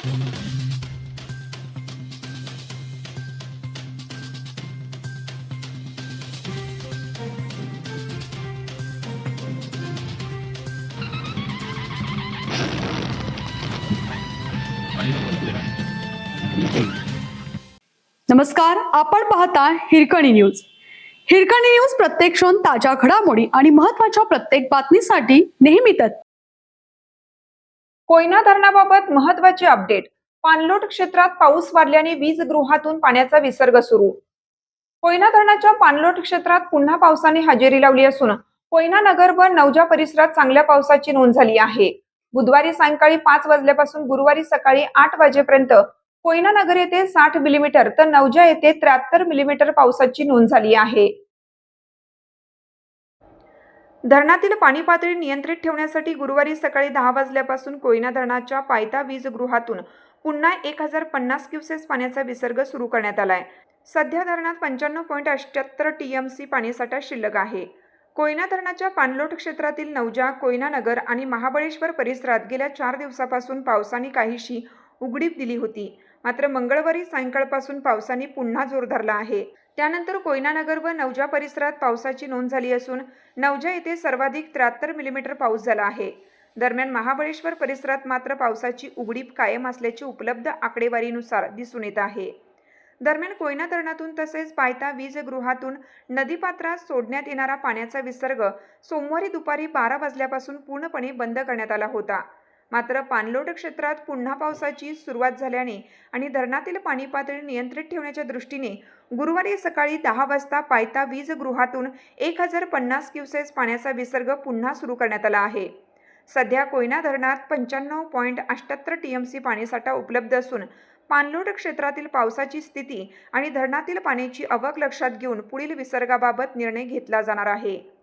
नमस्कार, आपण पाहता हिरकणी न्यूज. हिरकणी न्यूज प्रत्येक क्षण ताज्या घडामोडी आणि महत्त्वाच्या प्रत्येक बातमीसाठी नेहमी तत्पर. कोयना धरणाबाबत महत्त्वाचे अपडेट. पाणलोट क्षेत्रात पाऊस वाढल्याने वीज गृहातून पाण्याचा विसर्ग सुरू. कोयना धरणाच्या पाणलोट क्षेत्रात पुन्हा पावसाने हजेरी लावली असून कोयना नगर व नवजा परिसरात चांगल्या पावसाची नोंद झाली आहे. बुधवारी सायंकाळी 5 वाजल्यापासून गुरुवारी सकाळी 8 वाजेपर्यंत कोयना नगर येथे 60 मिलीमीटर तर नवजा येथे 73 मिलीमीटर पावसाची नोंद झाली आहे. धरणातील पाणी पातळी नियंत्रित ठेवण्यासाठी गुरुवारी सकाळी 10 वाजल्यापासून कोयना धरणाच्या पायथा वीज गृहातून पुन्हा 1050 क्युसेस पाण्याचा विसर्ग सुरू करण्यात आलाय. सध्या धरणात 95.78 टीएमसी पाणीसाठा शिल्लक आहे. कोयना धरणाच्या पाणलोट क्षेत्रातील नवजा, कोयना नगर आणि महाबळेश्वर परिसरात गेल्या 4 दिवसापासून पावसाने काहीशी उघडीप दिली होती. मात्र मंगळवारी सायंकाळपासून पावसाने पुन्हा जोर धरला आहे. त्यानंतर कोयना नगर व नवजा परिसरात पावसाची नोंद झाली असून नवजा येथे सर्वाधिक 73 मिलीमीटर पाऊस झाला आहे. दरम्यान महाबळेश्वर परिसरात मात्र पावसाची उघडीप कायम असल्याची उपलब्ध आकडेवारीनुसार दिसून येत आहे. दरम्यान कोयना धरणातून तसेच पायथा वीज गृहातून नदीपात्रात सोडण्यात येणारा पाण्याचा विसर्ग सोमवारी दुपारी 12 वाजल्यापासून पूर्णपणे बंद करण्यात आला होता. मात्र पाणलोट क्षेत्रात पुन्हा पावसाची सुरुवात झाल्याने आणि धरणातील पाणी पातळी नियंत्रित ठेवण्याच्या दृष्टीने गुरुवारी सकाळी 10 वाजता पायथा वीज गृहातून 1050 क्युसेस पाण्याचा विसर्ग पुन्हा सुरू करण्यात आला आहे. सध्या कोयना धरणात 95.78 टीएमसी पाणीसाठा उपलब्ध असून पाणलोट क्षेत्रातील पावसाची स्थिती आणि धरणातील पाण्याची आवक लक्षात घेऊन पुढील विसर्गाबाबत निर्णय घेतला जाणार आहे.